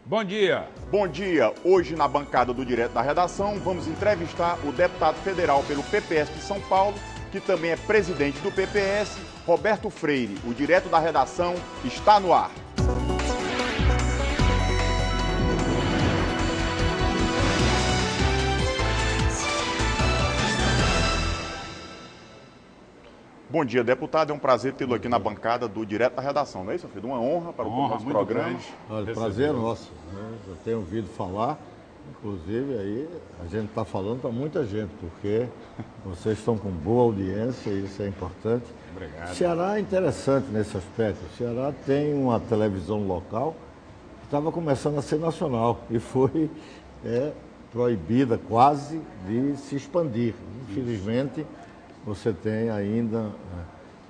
Bom dia. Bom dia. Hoje, na bancada do Direto da Redação, vamos entrevistar o deputado federal pelo PPS de São Paulo, que também é presidente do PPS, Roberto Freire. O Direto da Redação está no ar. Bom dia, deputado. É um prazer tê-lo aqui na bancada do Direto da Redação, não é isso, filho? Uma honra para o nosso programa. Olha, prazer é nosso. Eu tenho ouvido falar, inclusive aí a gente está falando para muita gente, porque vocês estão com boa audiência e isso é importante. Obrigado. Ceará é interessante nesse aspecto. O Ceará tem uma televisão local que estava começando a ser nacional e foi proibida quase de se expandir. Infelizmente, você tem ainda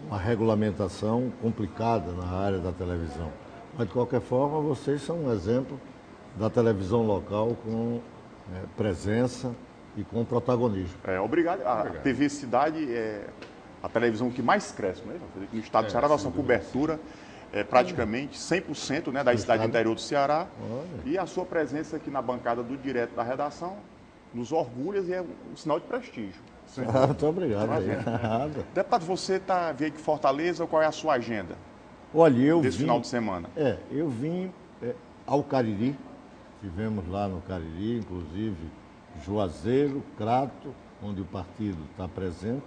uma regulamentação complicada na área da televisão. Mas, de qualquer forma, vocês são um exemplo da televisão local com presença e com protagonismo. Obrigado. A TV Cidade é a televisão que mais cresce, não é? No estado do Ceará, nossa cobertura é praticamente 100%, né, da cidade interior do Ceará. Olha. E a sua presença aqui na bancada do Direto da Redação nos orgulha e é um sinal de prestígio. Muito obrigado. Deputado, você veio de Fortaleza, qual é a sua agenda Olha, eu desse vim, final de semana? Eu vim ao Cariri, estivemos lá no Cariri, inclusive Juazeiro, Crato, onde o partido está presente,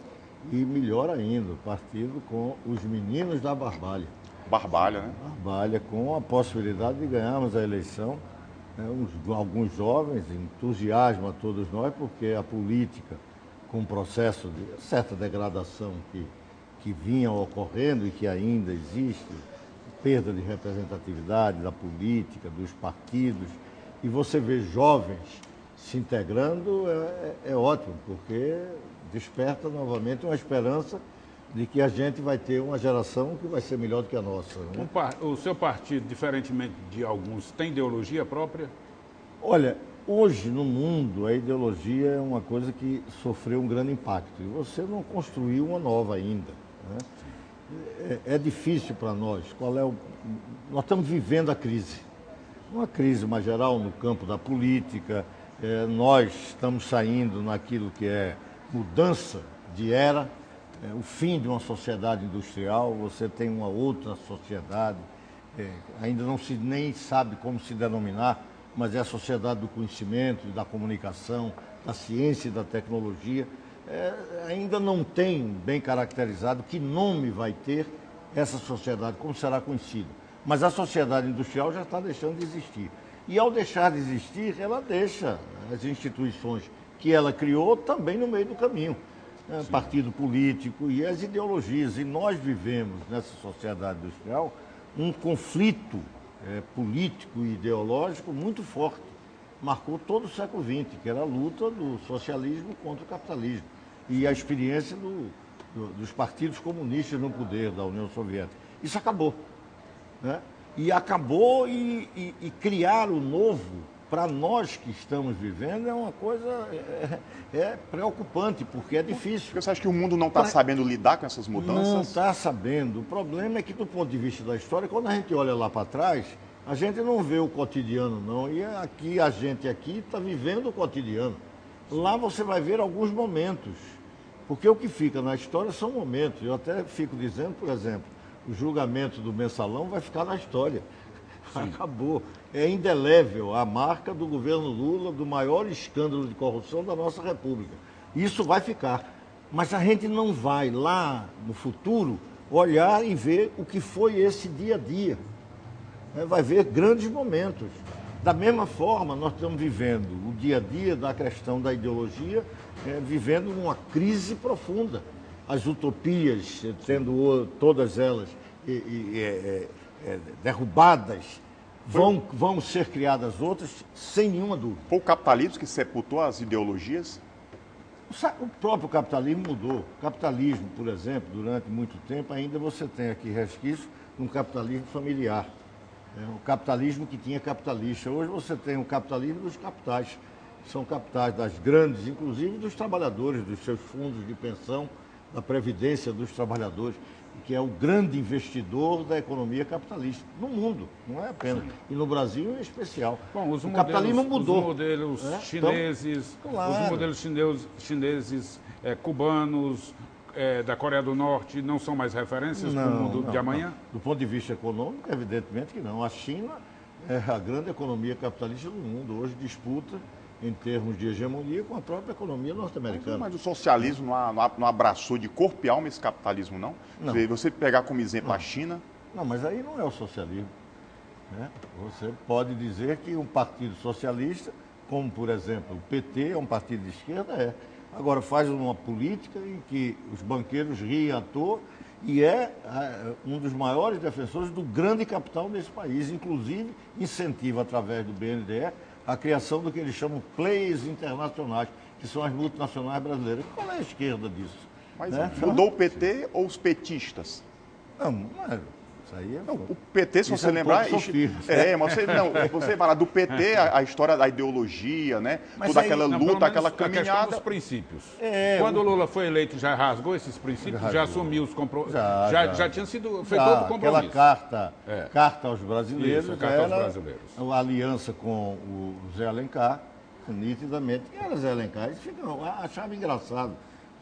e melhor ainda, o partido com os meninos da Barbalha. Barbalha, né? Barbalha, com a possibilidade de ganharmos a eleição. Alguns jovens, entusiasmo a todos nós, porque a política, com um processo de certa degradação que vinha ocorrendo e que ainda existe, perda de representatividade da política, dos partidos, e você vê jovens se integrando, é ótimo, porque desperta novamente uma esperança de que a gente vai ter uma geração que vai ser melhor do que a nossa. Né? O seu partido, diferentemente de alguns, tem ideologia própria? Olha, hoje no mundo a ideologia é uma coisa que sofreu um grande impacto e você não construiu uma nova ainda. Né? É difícil para nós. Nós estamos vivendo a crise. Uma crise mais geral no campo da política. Nós estamos saindo naquilo que é mudança de era. O fim de uma sociedade industrial, você tem uma outra sociedade, ainda não se nem sabe como se denominar, mas é a sociedade do conhecimento, da comunicação, da ciência e da tecnologia. Ainda não tem bem caracterizado que nome vai ter essa sociedade, como será conhecida. Mas a sociedade industrial já está deixando de existir. E ao deixar de existir, ela deixa as instituições que ela criou também no meio do caminho. Partido político e as ideologias. E nós vivemos nessa sociedade industrial um conflito político e ideológico muito forte. Marcou todo o século XX, que era a luta do socialismo contra o capitalismo. E a experiência dos partidos comunistas no poder da União Soviética. Isso acabou. Né? E acabou e criar o novo, para nós que estamos vivendo, é uma coisa preocupante, porque é difícil. Você acha que o mundo não está sabendo lidar com essas mudanças? Não está sabendo. O problema é que, do ponto de vista da história, quando a gente olha lá para trás, a gente não vê o cotidiano, não. E aqui, a gente aqui está vivendo o cotidiano. Lá você vai ver alguns momentos. Porque o que fica na história são momentos. Eu até fico dizendo, por exemplo, o julgamento do Mensalão vai ficar na história. Sim. Acabou. É indelével a marca do governo Lula, do maior escândalo de corrupção da nossa República. Isso vai ficar. Mas a gente não vai lá no futuro olhar e ver o que foi esse dia a dia. Vai ver grandes momentos. Da mesma forma, nós estamos vivendo o dia a dia da questão da ideologia, vivendo uma crise profunda. As utopias, tendo todas elas derrubadas, vão ser criadas outras, sem nenhuma dúvida. Foi o capitalismo que sepultou as ideologias? O próprio capitalismo mudou. O capitalismo, por exemplo, durante muito tempo, ainda você tem aqui resquício de um capitalismo familiar. O capitalismo que tinha capitalista. Hoje você tem o capitalismo dos capitais. São capitais das grandes, inclusive dos trabalhadores, dos seus fundos de pensão, da previdência dos trabalhadores. que é o grande investidor da economia capitalista no mundo, não é apenas. E no Brasil em especial. Bom, o capitalismo mudou. Os modelos chineses, Então, claro. os modelos chineses, cubanos, da Coreia do Norte não são mais referências para o mundo de amanhã? Não. Do ponto de vista econômico, evidentemente que não. A China é a grande economia capitalista do mundo. Hoje disputa em termos de hegemonia com a própria economia norte-americana. Mas o socialismo não abraçou de corpo e alma esse capitalismo, não? Não. Você pegar como exemplo a China... Não, mas aí não é o socialismo. Né? Você pode dizer que um partido socialista, como por exemplo o PT, é um partido de esquerda, Agora faz uma política em que os banqueiros riem à toa e um dos maiores defensores do grande capital desse país. Inclusive, incentiva através do BNDE a criação do que eles chamam players internacionais, que são as multinacionais brasileiras. Qual é a esquerda disso? Mas né? mudou o PT ou os petistas? Não é. Isso aí é... Não, o PT, se Isso você é lembrar... sofismo. Mas você fala do PT, a história da ideologia, né? Mas Toda aí- aquela Não, pelo luta, menos aquela a questão caminhada... dos princípios. É, Quando o Lula foi eleito, já rasgou esses princípios, já Rasgou. assumiu os compromissos. Já. Já tinha sido feito todo o aquela compromisso. carta aos brasileiros, Isso, a carta aos era brasileiros. a aliança com o Zé Alencar, nitidamente, que era Zé Alencar. Eles achavam engraçado.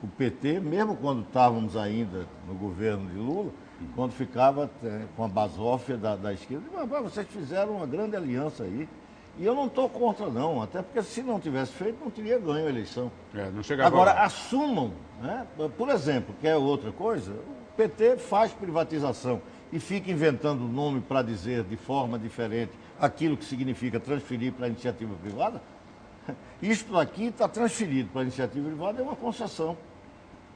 O PT, mesmo quando estávamos ainda no governo de Lula, quando ficava com a basófia da esquerda, mas vocês fizeram uma grande aliança aí. E eu não estou contra, não, até porque se não tivesse feito, não teria ganho a eleição. Não chegava Agora, lá. assumam, né? Por exemplo, que é outra coisa, o PT faz privatização e fica inventando nome para dizer de forma diferente aquilo que significa transferir para a iniciativa privada. Isto aqui está transferido para a iniciativa privada, é uma concessão.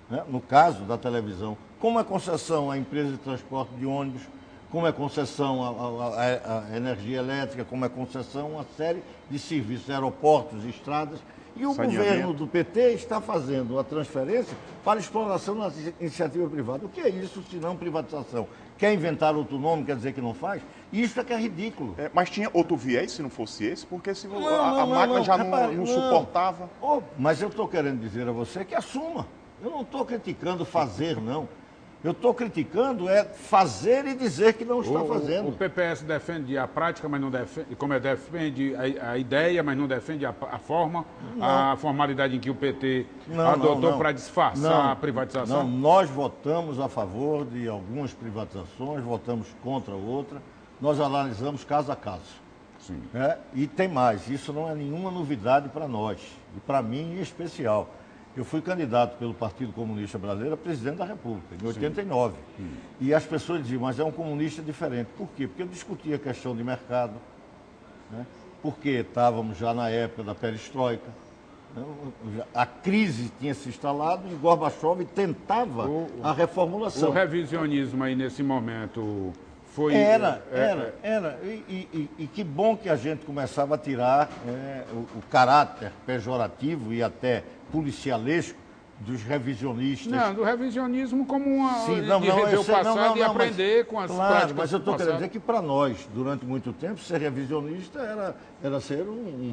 Né? No caso da televisão, como é concessão à empresa de transporte de ônibus, como é concessão à energia elétrica, como é concessão a uma série de serviços, aeroportos, estradas. E o governo do PT está fazendo a transferência para exploração na iniciativa privada. O que é isso, se não privatização? Quer inventar outro nome, quer dizer que não faz? Isso é que é ridículo. Mas tinha outro viés se não fosse esse? Porque se a máquina já não suportava... Mas eu estou querendo dizer a você que assuma. Eu não estou criticando fazer, não. Eu estou criticando fazer e dizer que não está fazendo. O PPS defende a prática, mas não defende, defende a ideia, mas não defende a forma, a formalidade em que o PT adotou para disfarçar a privatização. Não, nós votamos a favor de algumas privatizações, votamos contra outra, nós analisamos caso a caso. Sim. E tem mais, isso não é nenhuma novidade para nós, e para mim em especial. Eu fui candidato pelo Partido Comunista Brasileiro a presidente da República, em 89. E as pessoas diziam, mas é um comunista diferente. Por quê? Porque eu discutia a questão de mercado, né? Porque estávamos já na época da perestroika, né? A crise tinha se instalado e Gorbachev tentava a reformulação. O revisionismo aí nesse momento foi... Era. E que bom que a gente começava a tirar o caráter pejorativo e até policialesco dos revisionistas. Não, do revisionismo como uma... Sim, de rever o passado e aprender com as práticas mas eu estou do querendo passado. dizer que para nós, durante muito tempo, ser revisionista era ser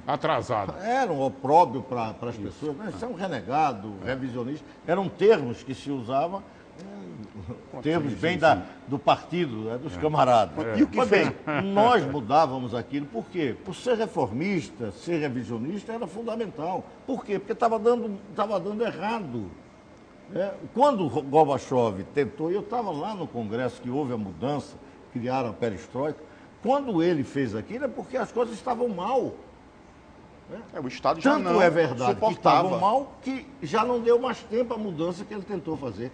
Atrasado. era um opróbrio para as pessoas. Né? Isso é um renegado, revisionista. Eram termos que se usavam, termos bem do partido, dos camaradas. E o que fez? Nós mudávamos aquilo, por quê? Por ser reformista, ser revisionista era fundamental. Por quê? Porque estava dando errado. Quando o Gorbachev tentou, eu estava lá no Congresso que houve a mudança, criaram a perestroika, quando ele fez aquilo é porque as coisas estavam mal. O Estado já Tanto não é verdade que suportava. estavam mal que já não deu mais tempo a mudança que ele tentou fazer.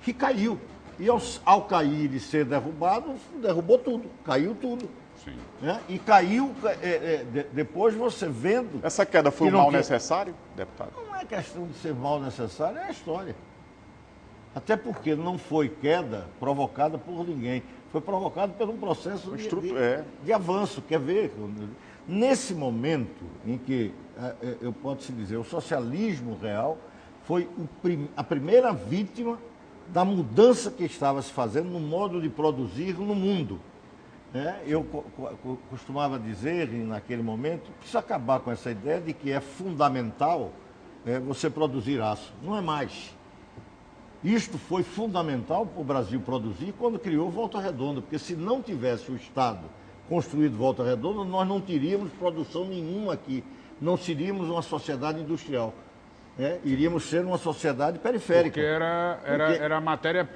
Que caiu. E ao cair e ser derrubado, derrubou tudo, caiu tudo. Sim. E caiu, depois você vendo... Essa queda foi um mal necessário, deputado? Não é questão de ser mal necessário, é a história. Até porque não foi queda provocada por ninguém. Foi provocada por um processo de avanço. Quer ver? Nesse momento em que, eu posso dizer, o socialismo real foi a primeira vítima da mudança que estava se fazendo no modo de produzir no mundo. Eu costumava dizer, naquele momento, precisa acabar com essa ideia de que é fundamental você produzir aço. Não é mais. Isto foi fundamental para o Brasil produzir quando criou Volta Redonda, porque se não tivesse o Estado construído Volta Redonda, nós não teríamos produção nenhuma aqui, não seríamos uma sociedade industrial. Iríamos ser uma sociedade periférica. Porque era a matéria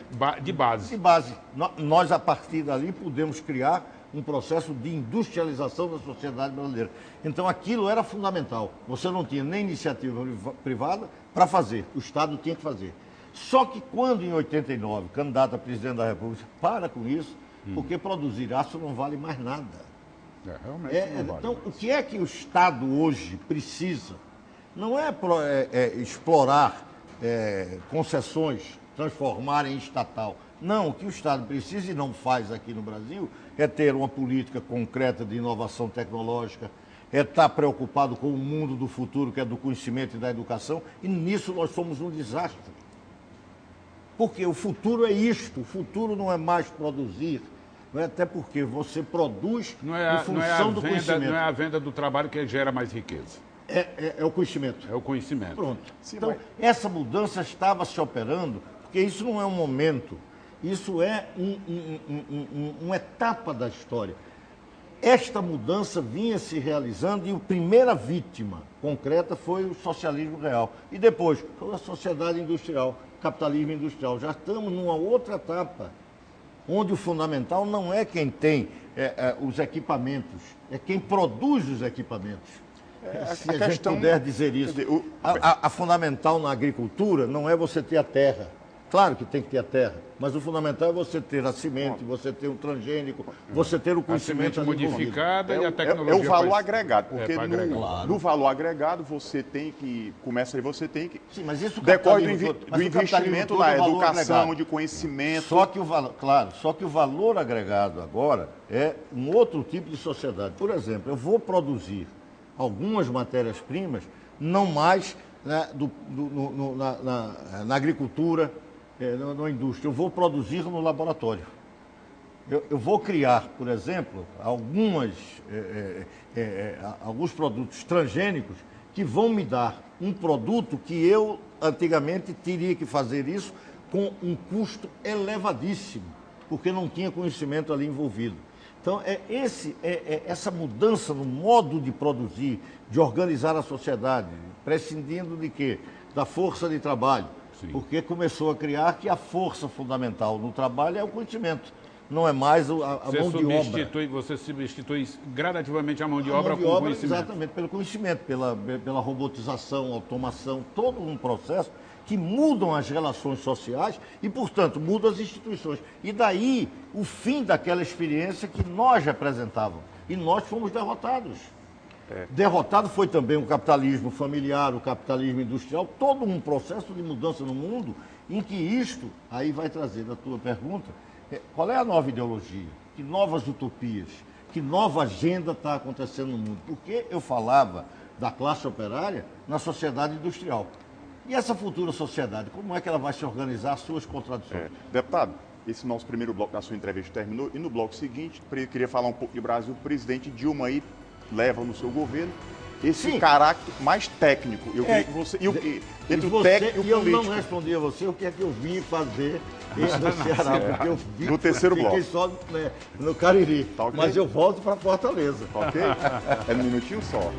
de base. De base. Nós, a partir dali, podemos criar um processo de industrialização da sociedade brasileira. Então, aquilo era fundamental. Você não tinha nem iniciativa privada para fazer. O Estado tinha que fazer. Só que quando, em 89, candidato a presidente da República, para com isso, porque produzir aço não vale mais nada. Realmente não vale. Então, o que é que o Estado hoje precisa? Não é explorar concessões, transformar em estatal. Não, o que o Estado precisa e não faz aqui no Brasil é ter uma política concreta de inovação tecnológica, é estar preocupado com o mundo do futuro, que é do conhecimento e da educação, e nisso nós somos um desastre. Porque o futuro é isto, o futuro não é mais produzir, não é? Até porque você produz em função do conhecimento. Não é a venda do trabalho que gera mais riqueza. É o conhecimento. É o conhecimento. Pronto. Então, essa mudança estava se operando, porque isso não é um momento, isso é uma etapa da história. Esta mudança vinha se realizando e a primeira vítima concreta foi o socialismo real. E depois, foi a sociedade industrial, capitalismo industrial. Já estamos numa outra etapa, onde o fundamental não é quem tem os equipamentos, é quem produz os equipamentos. Se a gente puder dizer isso. A fundamental na agricultura não é você ter a terra. Claro que tem que ter a terra, mas o fundamental é você ter a semente, você ter um transgênico, você ter o conhecimento modificada e a tecnologia. É o valor agregado, porque claro. no valor agregado você tem que, começa aí, você tem que... Sim, mas isso decorre do investimento na educação, de conhecimento. Só que o valor agregado agora é um outro tipo de sociedade. Por exemplo, eu vou produzir algumas matérias-primas, não mais na agricultura, na indústria. Eu vou produzir no laboratório. Eu vou criar, por exemplo, alguns produtos transgênicos que vão me dar um produto que eu, antigamente, teria que fazer isso com um custo elevadíssimo, porque não tinha conhecimento ali envolvido. Então, essa mudança no modo de produzir, de organizar a sociedade, prescindindo de quê? Da força de trabalho. Sim. Porque começou a criar que a força fundamental no trabalho é o conhecimento, não é mais a mão de obra. Você substitui gradativamente a mão de obra com o conhecimento. Exatamente, pelo conhecimento, pela robotização, automação, todo um processo que mudam as relações sociais e, portanto, mudam as instituições. E daí o fim daquela experiência que nós representávamos. E nós fomos derrotados. Derrotado foi também o capitalismo familiar, o capitalismo industrial, todo um processo de mudança no mundo em que isto, aí vai trazer a tua pergunta, qual é a nova ideologia? Que novas utopias? Que nova agenda está acontecendo no mundo? Porque eu falava da classe operária na sociedade industrial. E essa futura sociedade, como é que ela vai se organizar, as suas contradições? Deputado, esse nosso primeiro bloco da sua entrevista terminou, e no bloco seguinte, eu queria falar um pouco de Brasil. O presidente Dilma aí leva no seu governo esse caráter mais técnico. Eu queria que você... Entre o técnico e o político. Eu não respondi a você o que é que eu vim fazer no Ceará, porque eu vim... No terceiro bloco. Fiquei só no Cariri, tá, okay? Mas eu volto para Fortaleza. Ok? É um minutinho só.